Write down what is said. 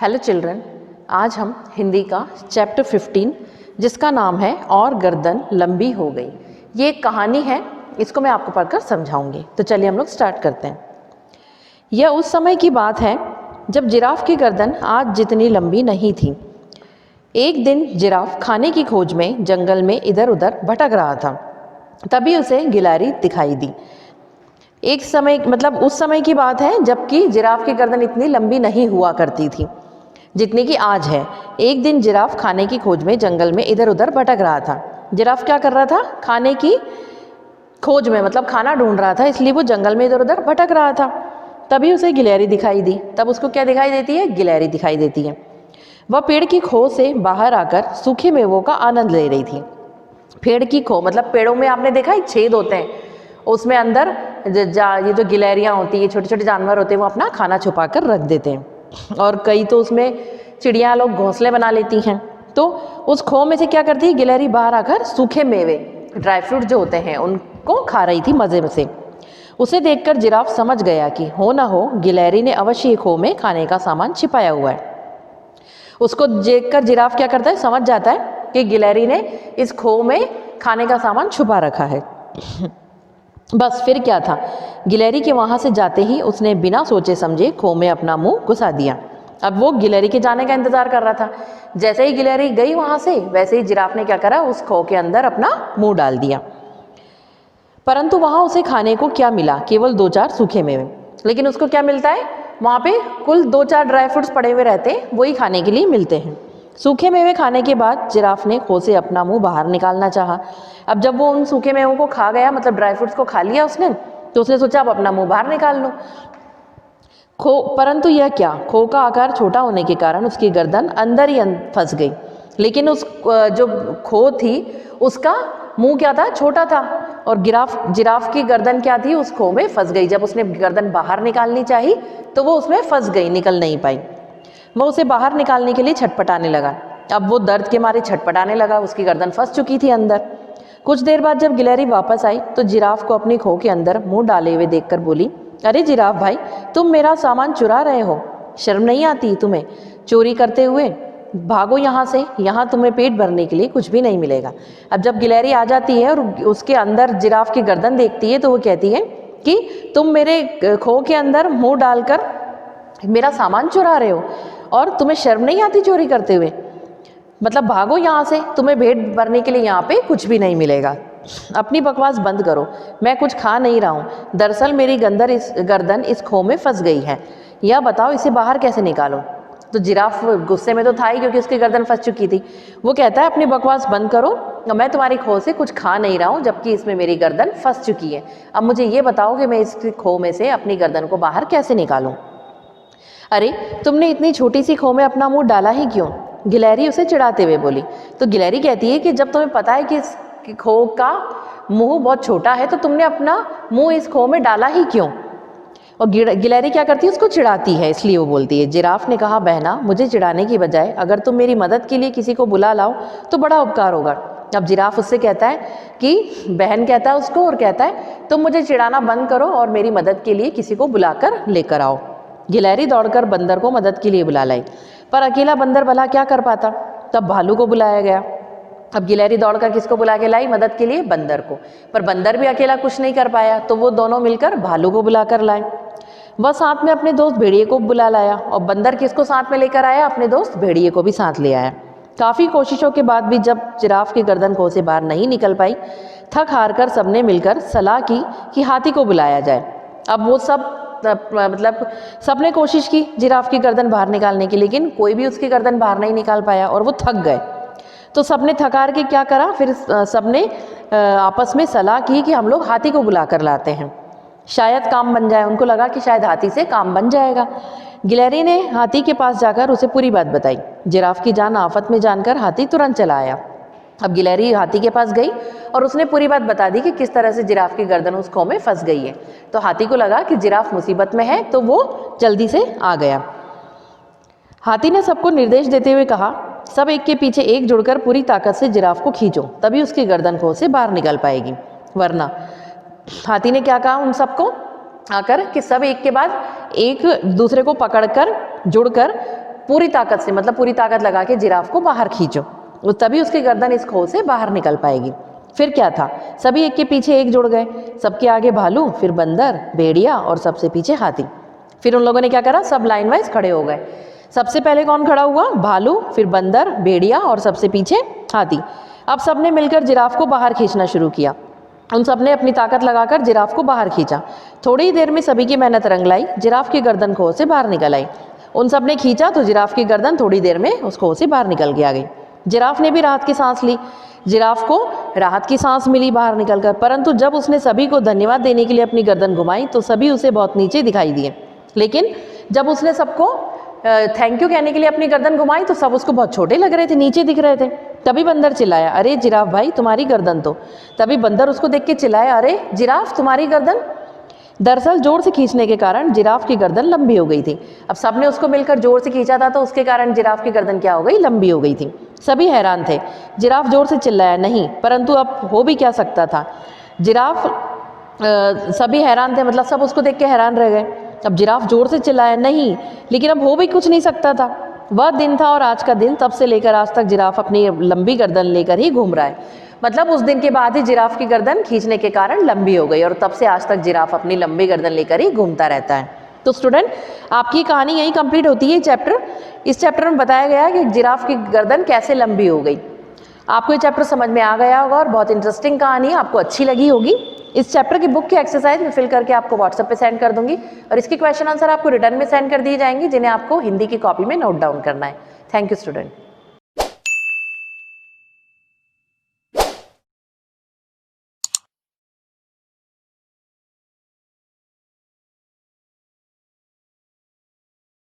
Hello children, आज हम हिंदी का चैप्टर 15 जिसका नाम है और गर्दन लंबी हो गई, ये एक कहानी है। इसको मैं आपको पढ़कर समझाऊंगी। तो चलिए हम लोग स्टार्ट करते हैं। यह उस समय की बात है जब जिराफ की गर्दन आज जितनी लंबी नहीं थी। एक दिन जिराफ खाने की खोज में जंगल में इधर उधर भटक रहा था। तभी उसे गिलहरी दिखाई दी। एक समय मतलब उस समय की बात है जबकि जिराफ की गर्दन इतनी लंबी नहीं हुआ करती थी जितनी कि आज है। एक दिन जिराफ खाने की खोज में जंगल में इधर उधर भटक रहा था। जिराफ क्या कर रहा था? खाने की खोज में, मतलब खाना ढूंढ रहा था, इसलिए वो जंगल में इधर उधर भटक रहा था। तभी उसे गिलहरी दिखाई दी। तब उसको क्या दिखाई देती है? गिलहरी दिखाई देती है। वह पेड़ की खो से बाहर आकर सूखे मेवों का आनंद ले रही थी। पेड़ की खो मतलब पेड़ों में आपने देखा है छेद होते हैं, उसमें अंदर ये जो गिलहरियाँ होती है, छोटे छोटे जानवर होते हैं, वो अपना खाना छुपा कर रख देते हैं। और कई तो उसमें चिड़िया लोग घोंसले बना लेती हैं। तो उस खो में से क्या करती है गिलहरी? बाहर आकर सूखे मेवे, ड्राई फ्रूट जो होते हैं, उनको खा रही थी मज़े से। उसे देखकर जिराफ समझ गया कि हो ना हो गिलहरी ने अवश्य खो में खाने का सामान छिपाया हुआ है। उसको देखकर जिराफ क्या करता है? समझ जाता है कि गिलहरी ने इस खो में खाने का सामान छुपा रखा है। बस फिर क्या था, गिलहरी के वहाँ से जाते ही उसने बिना सोचे समझे खो में अपना मुंह घुसा दिया। अब वो गिलहरी के जाने का इंतजार कर रहा था। जैसे ही गिलहरी गई वहाँ से, वैसे ही जिराफ ने क्या करा? उस खो के अंदर अपना मुंह डाल दिया। परंतु वहाँ उसे खाने को क्या मिला? केवल 2-4 सूखे मेवे। लेकिन उसको क्या मिलता है? वहाँ पे कुल 2-4 ड्राई फ्रूट्स पड़े हुए रहते हैं, वही खाने के लिए मिलते हैं। सूखे मेवे खाने के बाद जिराफ ने खो से अपना मुंह बाहर निकालना चाहा। अब जब वो उन सूखे मेवों को खा गया, मतलब ड्राई फ्रूट्स को खा लिया उसने, तो उसने सोचा अब अपना मुंह बाहर निकाल लो। परंतु यह क्या, खो का आकार छोटा होने के कारण उसकी गर्दन अंदर ही फंस गई। लेकिन उस जो खो थी उसका मुंह क्या था? छोटा था। और जिराफ की गर्दन क्या थी? उस खो में फंस गई। जब उसने गर्दन बाहर निकालनी चाहिए तो वो उसमें फंस गई, निकल नहीं पाई। वो उसे बाहर निकालने के लिए छटपटाने लगा। अब वो दर्द के मारे छटपटाने लगा, उसकी गर्दन फंस चुकी थी अंदर। कुछ देर बाद जब गिलहरी वापस आई तो जिराफ को अपनी खो के अंदर मुंह डाले हुए देखकर बोली, अरे जिराफ भाई, तुम मेरा सामान चुरा रहे हो, शर्म नहीं आती तुम्हें? चोरी करते हुए भागो यहाँ से, यहाँ तुम्हें पेट भरने के लिए कुछ भी नहीं मिलेगा। अब जब गिलहरी आ जाती है और उसके अंदर जिराफ की गर्दन देखती है तो वो कहती है कि तुम मेरे खो के अंदर मुंह डालकर मेरा सामान चुरा रहे हो और तुम्हें शर्म नहीं आती चोरी करते हुए? मतलब भागो यहाँ से, तुम्हें पेट भरने के लिए यहाँ पे कुछ भी नहीं मिलेगा। अपनी बकवास बंद करो, मैं कुछ खा नहीं रहा हूँ। दरअसल मेरी गर्दन इस खो में फंस गई है। यह बताओ इसे बाहर कैसे निकालो? तो जिराफ गुस्से में तो था ही, क्योंकि उसकी गर्दन फंस चुकी थी। वो कहता है अपनी बकवास बंद करो, मैं तुम्हारी खो से कुछ खा नहीं रहा हूँ, जबकि इसमें मेरी गर्दन फंस चुकी है। अब मुझे ये बताओ कि मैं इस खो में से अपनी गर्दन को बाहर कैसे निकालूं? अरे तुमने इतनी छोटी सी खो में अपना मुंह डाला ही क्यों? गिलहरी उसे चिढ़ाते हुए बोली। तो गिलहरी कहती है कि जब तुम्हें पता है कि इस खो का मुंह बहुत छोटा है तो तुमने अपना मुंह इस खो में डाला ही क्यों? और गिलहरी क्या करती है? उसको चिढ़ाती है, इसलिए वो बोलती है। जिराफ ने कहा, बहना, मुझे चिढ़ाने की बजाय अगर तुम मेरी मदद के लिए किसी को बुला लाओ तो बड़ा उपकार होगा। अब जिराफ उससे कहता है कि बहन कहता है उसको, और कहता है तुम मुझे चिढ़ाना बंद करो और मेरी मदद के लिए किसी को बुलाकर लेकर आओ। गिलहरी दौड़कर बंदर को मदद के लिए बुला लाई, पर अकेला बंदर भला क्या कर पाता? तब भालू को बुलाया गया। अब गिलहरी दौड़कर किसको बुला के लाई मदद के लिए? बंदर को। पर बंदर भी अकेला कुछ नहीं कर पाया, तो वो दोनों मिलकर भालू को बुलाकर लाए। वह साथ में अपने दोस्त भेड़िए को बुला लाया, और बंदर किसको साथ में लेकर आया? अपने दोस्त भेड़िए को भी साथ ले आया। काफ़ी कोशिशों के बाद भी जब जिराफ की गर्दन खो से बाहर नहीं निकल पाई, थक हार कर सबने मिलकर सलाह की कि हाथी को बुलाया जाए। अब वो सब मतलब सबने कोशिश की जिराफ की गर्दन बाहर निकालने की, लेकिन कोई भी उसकी गर्दन बाहर नहीं निकाल पाया और वो थक गए। तो सबने थक हार के क्या करा? फिर सबने आपस में सलाह की कि हम लोग हाथी को बुला कर लाते हैं, शायद काम बन जाए। उनको लगा कि शायद हाथी से काम बन जाएगा। गिलहरी ने हाथी के पास जाकर उसे पूरी बात बताई। जिराफ की जान आफत में जानकर हाथी तुरंत चला आया। अब गिलहरी हाथी के पास गई और उसने पूरी बात बता दी कि किस तरह से जिराफ की गर्दन उस खो में फंस गई है। तो हाथी को लगा कि जिराफ मुसीबत में है, तो वो जल्दी से आ गया। हाथी ने सबको निर्देश देते हुए कहा, सब एक के पीछे एक जुड़कर पूरी ताकत से जिराफ को खींचो, तभी उसकी गर्दन खो से बाहर निकल पाएगी, वरना। हाथी ने क्या कहा उन सबको आकर कि सब एक के बाद एक दूसरे को पकड़कर जुड़कर पूरी ताकत से, मतलब पूरी ताकत लगा के जिराफ को बाहर खींचो, तो तभी उसकी गर्दन इस खो से बाहर निकल पाएगी। फिर क्या था, सभी एक के पीछे एक जुड़ गए, सबके आगे भालू, फिर बंदर, भेड़िया और सबसे पीछे हाथी। फिर उन लोगों ने क्या करा, सब लाइन वाइज खड़े हो गए। सबसे पहले कौन खड़ा हुआ, भालू, फिर बंदर, भेड़िया और सबसे पीछे हाथी। अब सबने मिलकर जिराफ को बाहर खींचना शुरू किया। उन सब ने अपनी ताकत लगाकर जिराफ को बाहर खींचा। थोड़ी ही देर में सभी की मेहनत रंग लाई, जिराफ की गर्दन खो से बाहर निकल आई। उन सब ने खींचा तो जिराफ की गर्दन थोड़ी देर में उस खो से बाहर निकल के आ गई। जिराफ ने भी राहत की सांस ली। जिराफ को राहत की सांस मिली बाहर निकलकर, परंतु जब उसने सभी को धन्यवाद देने के लिए अपनी गर्दन घुमाई तो सभी उसे बहुत नीचे दिखाई दिए। लेकिन जब उसने सबको थैंक यू कहने के लिए अपनी गर्दन घुमाई तो सब उसको बहुत छोटे लग रहे थे, नीचे दिख रहे थे। तभी बंदर चिल्लाया, अरे जिराफ भाई तुम्हारी गर्दन तो। तभी बंदर उसको देख के चिल्लाया, अरे जिराफ तुम्हारी गर्दन। दरअसल जोर से खींचने के कारण जिराफ की गर्दन लंबी हो गई थी। अब सबने उसको मिलकर जोर से खींचा था तो उसके कारण जिराफ की गर्दन क्या हो गई, लंबी हो गई थी। सभी हैरान थे। जिराफ जोर से चिल्लाया, नहीं, परंतु अब हो भी क्या सकता था। जिराफ सभी हैरान थे, मतलब सब उसको देख के हैरान रह गए। अब जिराफ जोर से चिल्लाया, नहीं, लेकिन अब हो भी कुछ नहीं सकता था। वह दिन था और आज का दिन, तब से लेकर आज तक जिराफ अपनी लंबी गर्दन लेकर ही घूम रहा है। मतलब उस दिन के बाद ही जिराफ की गर्दन खींचने के कारण लंबी हो गई और तब से आज तक जिराफ अपनी लंबी गर्दन लेकर ही घूमता रहता है। तो स्टूडेंट, आपकी कहानी यहीं कंप्लीट होती है चैप्टर। इस चैप्टर में बताया गया है कि जिराफ की गर्दन कैसे लंबी हो गई। आपको ये चैप्टर समझ में आ गया होगा और बहुत इंटरेस्टिंग कहानी है, आपको अच्छी लगी होगी। इस चैप्टर की बुक की एक्सरसाइज मैं फिल करके आपको व्हाट्सएप पे सेंड कर दूंगी और इसके क्वेश्चन आंसर आपको रिटर्न में सेंड कर दिए जाएंगे, जिन्हें आपको हिंदी की कॉपी में नोट डाउन करना है। Thank you student.